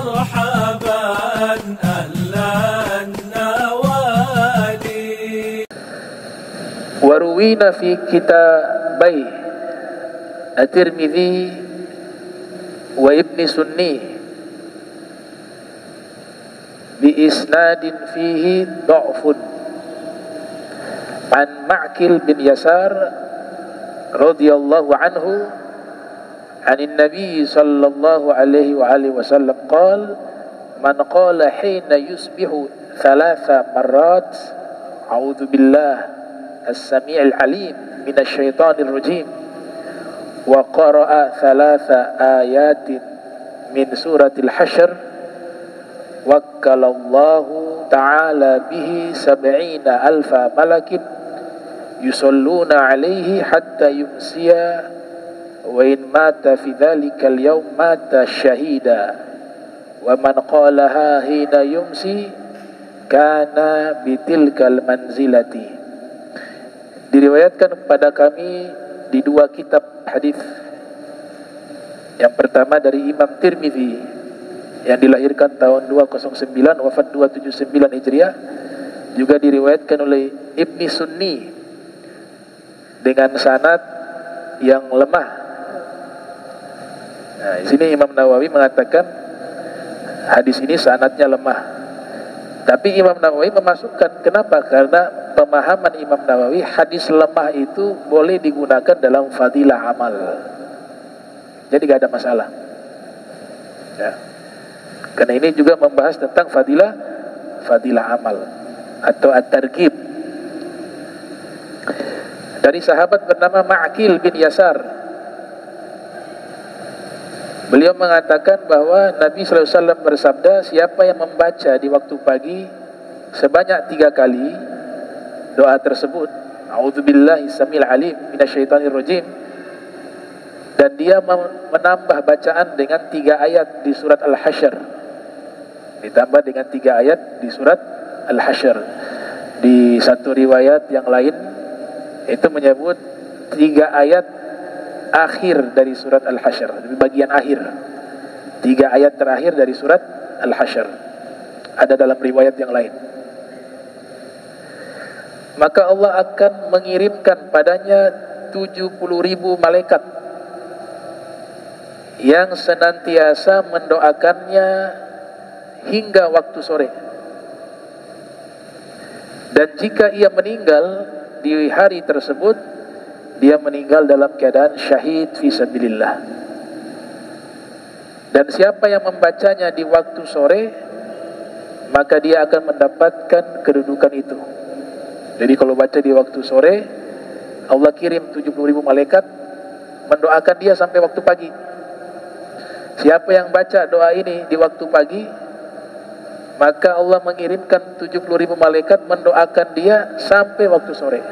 مرحبا أهل النوادي. وروينا في كتابي الترمذي وابن سني بإسناد فيه ضعف عن معقل بن يسار رضي الله عنه عن النبي صلى الله عليه وآله وسلم قال: من قال حين يصبح 3 مرات أعوذ بالله السميع العليم من الشيطان الرجيم وقرأ 3 آيات من سورة الحشر وكل الله تعالى به 70,000 ملك يصلون عليه حتى يمسي وإن مات في ذلك اليوم مات شهيدا ومن قالها حين يمسي كان بتلك المنزلة. Diriwayatkan kepada kami di 2 kitab hadis. Yang pertama dari Imam Tirmidzi yang dilahirkan tahun 209 wafat 279 Hijriah, juga diriwayatkan oleh Ibni Sunni dengan sanad yang lemah. Nah, di sini Imam Nawawi mengatakan hadis ini sanadnya lemah. Tapi Imam Nawawi memasukkan, kenapa? Karena pemahaman Imam Nawawi hadis lemah itu boleh digunakan dalam fadilah amal. Jadi gak ada masalah. Ya. Karena ini juga membahas tentang fadilah amal atau at-targhib. Dari sahabat bernama Ma'qil bin Yasar, beliau mengatakan bahwa Nabi SAW bersabda, siapa yang membaca di waktu pagi sebanyak 3 kali doa tersebut, A'udzubillahi samil alim minasyaitonir rajim, dan dia menambah bacaan dengan 3 ayat di surat Al-Hasyr, ditambah dengan 3 ayat di surat Al-Hasyr. Di satu riwayat yang lain itu menyebut 3 ayat akhir dari surat Al-Hasyr, bagian akhir, 3 ayat terakhir dari surat Al-Hasyr ada dalam riwayat yang lain. Maka Allah akan mengirimkan padanya 70.000 malaikat yang senantiasa mendoakannya hingga waktu sore. Dan jika ia meninggal di hari tersebut, dia meninggal dalam keadaan syahid fi sabilillah. Dan siapa yang membacanya di waktu sore, maka dia akan mendapatkan kedudukan itu. Jadi kalau baca di waktu sore, Allah kirim 70.000 malaikat mendoakan dia sampai waktu pagi. Siapa yang baca doa ini di waktu pagi, maka Allah mengirimkan 70.000 malaikat mendoakan dia sampai waktu sore.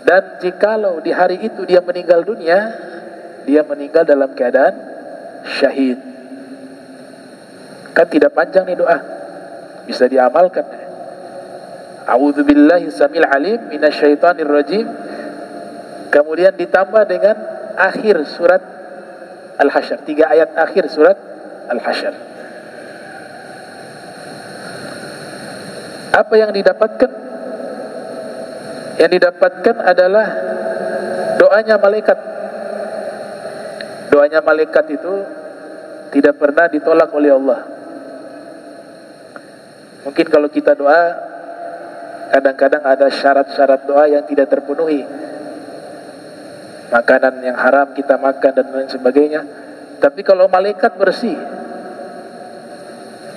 Dan jikalau di hari itu dia meninggal dunia, dia meninggal dalam keadaan syahid. Kan tidak panjang nih doa, bisa diamalkan. A'udzubillahi samil alim minasyaitonir rajim, kemudian ditambah dengan akhir surat Al-Hasyr, 3 ayat akhir surat Al-Hasyr. Apa yang didapatkan? Yang didapatkan adalah doanya malaikat. Doanya malaikat itu tidak pernah ditolak oleh Allah. Mungkin kalau kita doa, kadang-kadang ada syarat-syarat doa yang tidak terpenuhi. Makanan yang haram kita makan dan lain sebagainya. Tapi kalau malaikat bersih,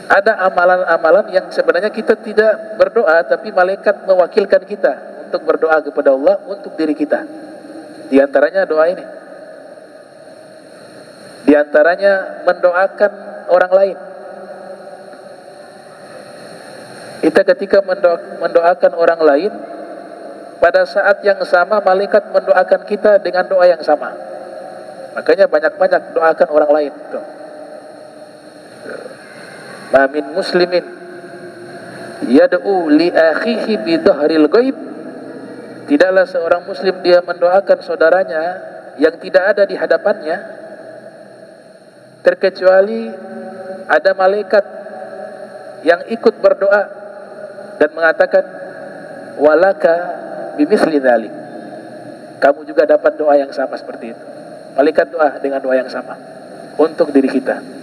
ada amalan-amalan yang sebenarnya kita tidak berdoa, tapi malaikat mewakilkan kita untuk berdoa kepada Allah untuk diri kita. Di antaranya doa ini. Di antaranya mendoakan orang lain. Kita ketika mendoakan orang lain, pada saat yang sama malaikat mendoakan kita dengan doa yang sama. Makanya banyak-banyak doakan orang lain. Tuh. Ma min muslimin yad'u li akhihi bi dhahril ghaib. Tidaklah seorang muslim dia mendoakan saudaranya yang tidak ada di hadapannya, terkecuali ada malaikat yang ikut berdoa dan mengatakan walaka bimithli dzalik, kamu juga dapat doa yang sama seperti itu. Malaikat doa dengan doa yang sama untuk diri kita.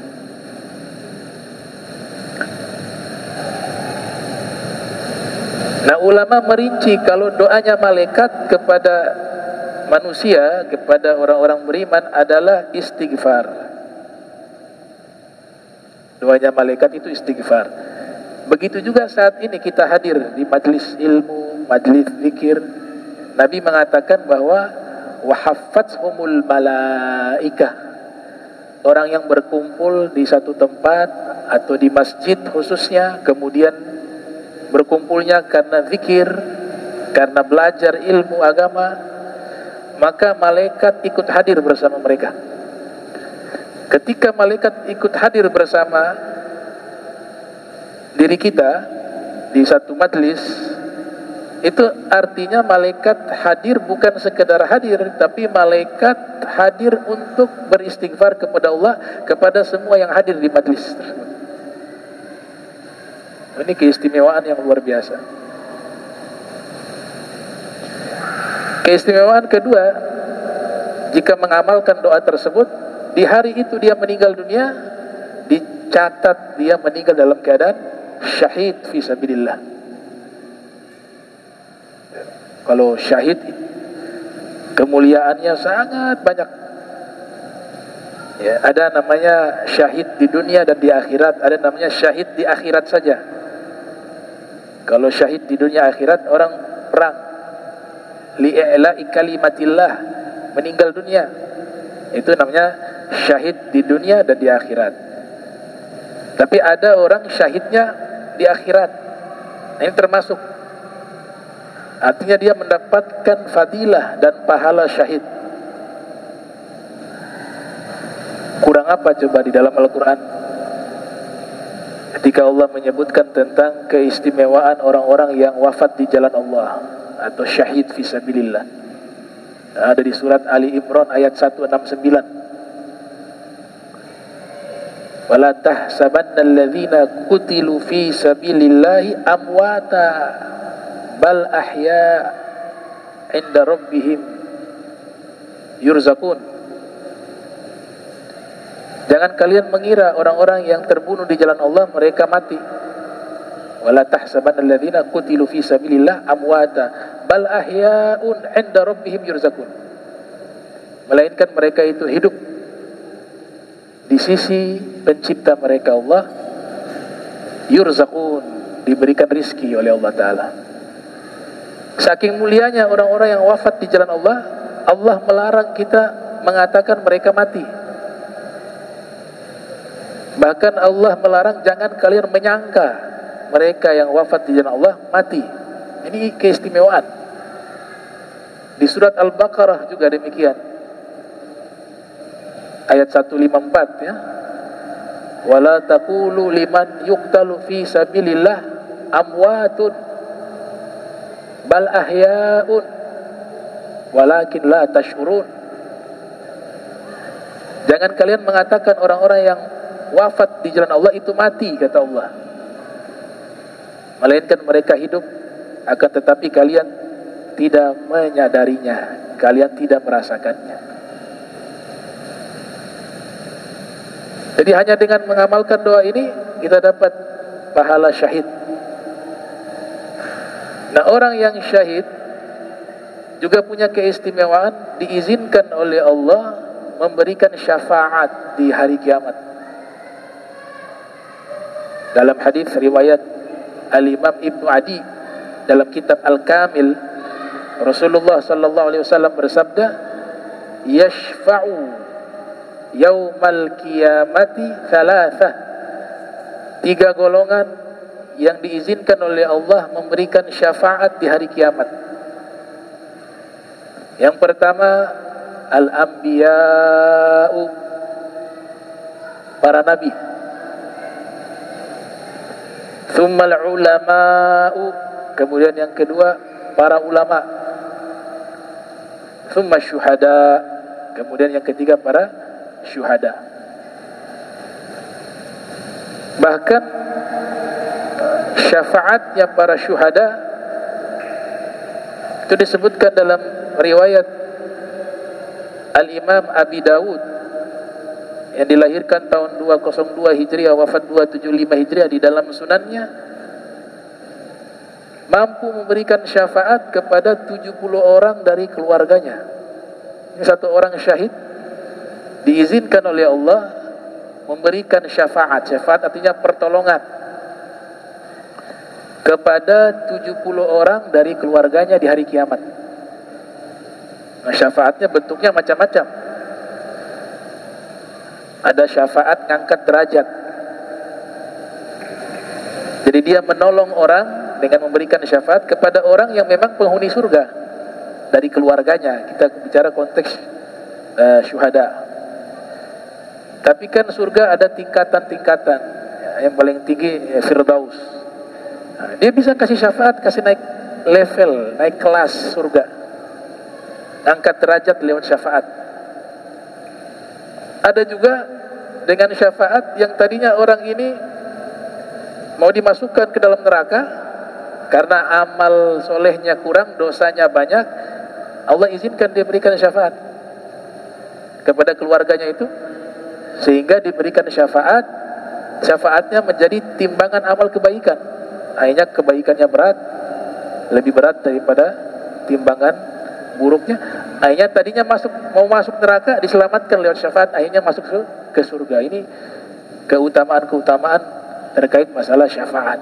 Nah, ulama merinci kalau doanya malaikat kepada manusia, kepada orang-orang beriman adalah istighfar. Doanya malaikat itu istighfar. Begitu juga saat ini kita hadir di majlis ilmu, majlis zikir. Nabi mengatakan bahwa wahaffathumul malaikah, orang yang berkumpul di satu tempat atau di masjid khususnya, kemudian berkumpulnya karena zikir, karena belajar ilmu agama, maka malaikat ikut hadir bersama mereka. Ketika malaikat ikut hadir bersama diri kita di satu majlis, itu artinya malaikat hadir bukan sekedar hadir, tapi malaikat hadir untuk beristighfar kepada Allah, kepada semua yang hadir di majlis tersebut. Ini keistimewaan yang luar biasa. Keistimewaan kedua, jika mengamalkan doa tersebut, di hari itu dia meninggal dunia, dicatat dia meninggal dalam keadaan syahid fi sabilillah. Kalau syahid, kemuliaannya sangat banyak. Ya, ada namanya syahid di dunia dan di akhirat, ada namanya syahid di akhirat saja. Kalau syahid di dunia akhirat, orang perang li'i'la'i kalimatillah, meninggal dunia, itu namanya syahid di dunia dan di akhirat. Tapi ada orang syahidnya di akhirat, ini termasuk, artinya dia mendapatkan fadilah dan pahala syahid. Kurang apa coba di dalam Al-Quran ketika Allah menyebutkan tentang keistimewaan orang-orang yang wafat di jalan Allah atau syahid fisabilillah. Ada di surat Ali Imran ayat 169. Wala tahsabanna alladhina qutilu fi sabilillahi amwata bal ahya inda rabbihim yurzaqun. Jangan kalian mengira orang-orang yang terbunuh di jalan Allah mereka mati. Wala tahsabanna alladhina qutilu fi sabilillah amwata bal ahya'un 'inda rabbihim yurzaqun. Melainkan mereka itu hidup di sisi pencipta mereka Allah, yurzaqun, diberikan rizki oleh Allah Ta'ala. Saking mulianya orang-orang yang wafat di jalan Allah, Allah melarang kita mengatakan mereka mati. Bahkan Allah melarang jangan kalian menyangka mereka yang wafat di jalan Allah mati. Ini keistimewaan. Di surat Al-Baqarah juga demikian. Ayat 154 ya. Wala taqulu liman yuqtalu fi sabilillah amwatun bal ahya'un walakin la tash'urun. Jangan kalian mengatakan orang-orang yang wafat di jalan Allah itu mati, kata Allah. Melainkan mereka hidup, akan tetapi kalian tidak menyadarinya, kalian tidak merasakannya. Jadi hanya dengan mengamalkan doa ini kita dapat pahala syahid. Nah, orang yang syahid juga punya keistimewaan, diizinkan oleh Allah memberikan syafaat di hari kiamat. Dalam hadis riwayat Al-Imam Ibnu Adi dalam kitab Al-Kamil, Rasulullah sallallahu alaihi wasallam bersabda, "Yashfa'u yaumal qiyamati thalathah." 3 golongan yang diizinkan oleh Allah memberikan syafaat di hari kiamat. Yang pertama, al-anbiya'u, para nabi. Tsummal ulama'u, kemudian yang kedua para ulama. Tsumma syuhada, kemudian yang ketiga para syuhada. Bahkan syafaatnya para syuhada itu disebutkan dalam riwayat Al-Imam Abi Dawud yang dilahirkan tahun 202 Hijriah, wafat 275 Hijriah, di dalam sunannya mampu memberikan syafaat kepada 70 orang dari keluarganya. Ini satu orang syahid diizinkan oleh Allah memberikan syafaat. Syafaat artinya pertolongan kepada 70 orang dari keluarganya di hari kiamat. Nah, syafaatnya bentuknya macam-macam. Ada syafaat ngangkat derajat. Jadi dia menolong orang dengan memberikan syafaat kepada orang yang memang penghuni surga dari keluarganya. Kita bicara konteks syuhada. Tapi kan surga ada tingkatan-tingkatan. Yang paling tinggi Firdaus. Nah, dia bisa kasih syafaat, kasih naik level, naik kelas surga, angkat derajat lewat syafaat. Ada juga dengan syafaat yang tadinya orang ini mau dimasukkan ke dalam neraka karena amal solehnya kurang, dosanya banyak, Allah izinkan dia berikan syafaat kepada keluarganya itu, sehingga diberikan syafaat. Syafaatnya menjadi timbangan amal kebaikan. Akhirnya kebaikannya berat, lebih berat daripada timbangan buruknya. Akhirnya tadinya mau masuk neraka, diselamatkan lewat syafaat, akhirnya masuk ke surga. Ini keutamaan-keutamaan terkait masalah syafaat.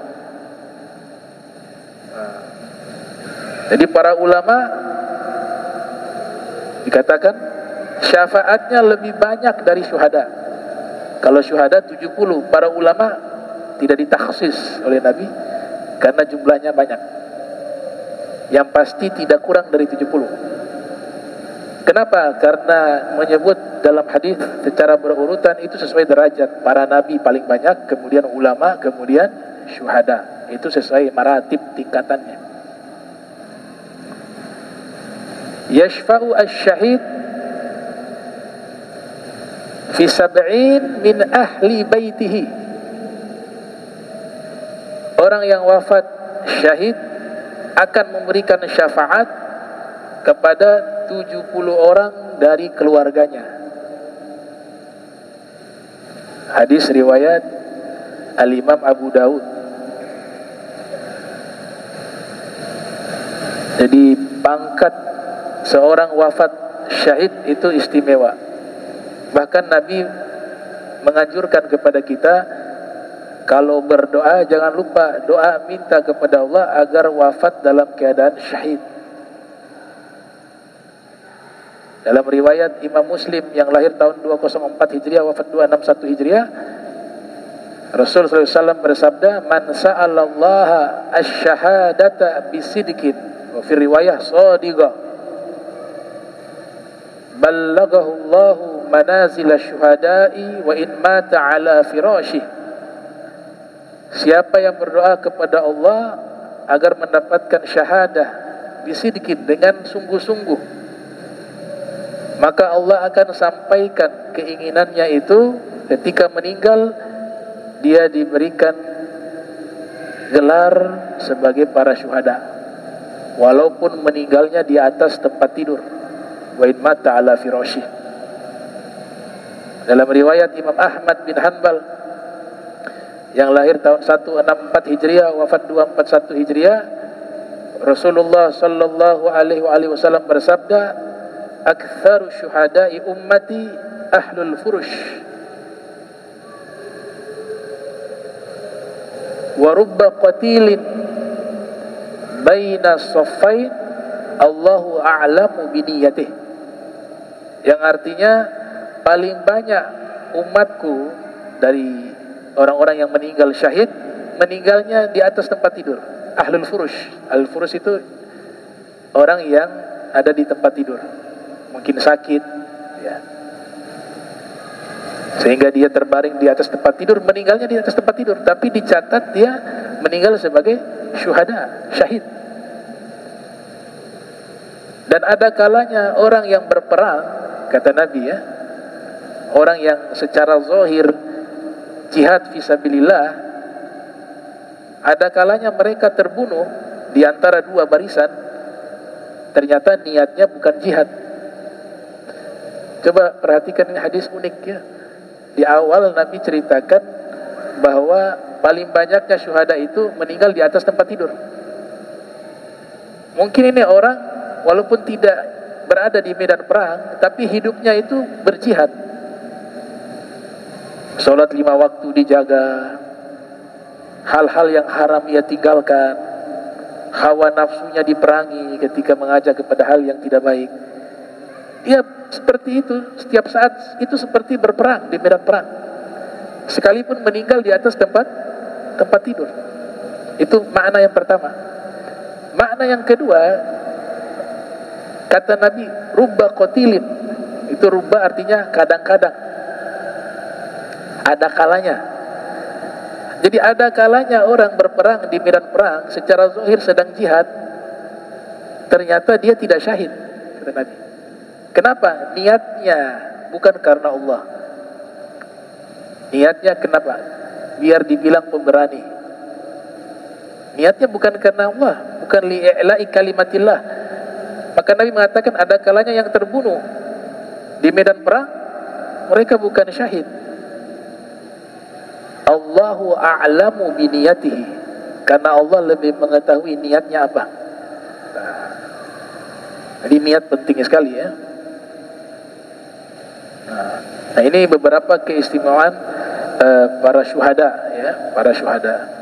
Jadi para ulama dikatakan syafaatnya lebih banyak dari syuhada. Kalau syuhada 70, para ulama tidak ditakhsis oleh Nabi karena jumlahnya banyak. Yang pasti tidak kurang dari 70. Kenapa? Karena menyebut dalam hadis secara berurutan itu sesuai derajat. Para nabi paling banyak, kemudian ulama, kemudian syuhada. Itu sesuai maratib tingkatannya. Yashfa'u asy-syahid fi sab'in min ahli baitihi. Orang yang wafat syahid akan memberikan syafaat kepada 70 orang dari keluarganya. Hadis riwayat Al-Imam Abu Dawud. Jadi pangkat seorang wafat syahid itu istimewa. Bahkan Nabi menganjurkan kepada kita, kalau berdoa jangan lupa doa minta kepada Allah agar wafat dalam keadaan syahid. Dalam riwayat Imam Muslim yang lahir tahun 204 Hijriah, wafat 261 Hijriah, Rasulullah SAW bersabda, "Man sa'alallaha asy-syahadata bisidqin." Wa fi riwayah shadiqah. Ballaghahu Allahu manazil asy-syuhada'i wa in mata 'ala firashih. Siapa yang berdoa kepada Allah agar mendapatkan syahadah bisidqin, dengan sungguh-sungguh, maka Allah akan sampaikan keinginannya itu ketika meninggal, dia diberikan gelar sebagai para syuhada walaupun meninggalnya di atas tempat tidur. Wa in mata 'ala firashih. Dalam riwayat Imam Ahmad bin Hanbal yang lahir tahun 164 Hijriah, wafat 241 Hijriah, Rasulullah sallallahu alaihi wasallam bersabda, "Aktsaru syuhada'i ummati ahlul furush. Wa rubba qatilin baina saffain Allahu a'lamu biniyatih." Yang artinya paling banyak umatku dari orang-orang yang meninggal syahid, meninggalnya di atas tempat tidur. Ahlul furush. Ahlul furush itu orang yang ada di tempat tidur, mungkin sakit ya, sehingga dia terbaring di atas tempat tidur, meninggalnya di atas tempat tidur, tapi dicatat dia meninggal sebagai syuhada, syahid. Dan ada kalanya orang yang berperang, kata Nabi ya, orang yang secara zahir jihad fisabilillah, ada kalanya mereka terbunuh di antara dua barisan, ternyata niatnya bukan jihad. Coba perhatikan, ini hadis unik ya. Di awal Nabi ceritakan bahwa paling banyaknya syuhada itu meninggal di atas tempat tidur. Mungkin ini orang walaupun tidak berada di medan perang, tapi hidupnya itu berjihad. Sholat 5 waktu dijaga, hal-hal yang haram ia tinggalkan, hawa nafsunya diperangi ketika mengajak kepada hal yang tidak baik. Ia seperti itu setiap saat, itu seperti berperang di medan perang, sekalipun meninggal di atas tempat tidur. Itu makna yang pertama. Makna yang kedua, kata Nabi, rubba qatilin. Itu rubba artinya kadang-kadang, ada kalanya. Jadi ada kalanya orang berperang di medan perang, secara zahir sedang jihad, ternyata dia tidak syahid, kata Nabi. Kenapa? Niatnya bukan karena Allah. Niatnya kenapa? Biar dibilang pemberani. Niatnya bukan karena Allah, bukan li'i'la'i kalimatillah. Maka Nabi mengatakan ada kalanya yang terbunuh di medan perang, mereka bukan syahid. Allahu a'lamu biniyatihi, karena Allah lebih mengetahui niatnya apa. Jadi niat penting sekali ya. Nah, ini beberapa keistimewaan para syuhada ya, para syuhada.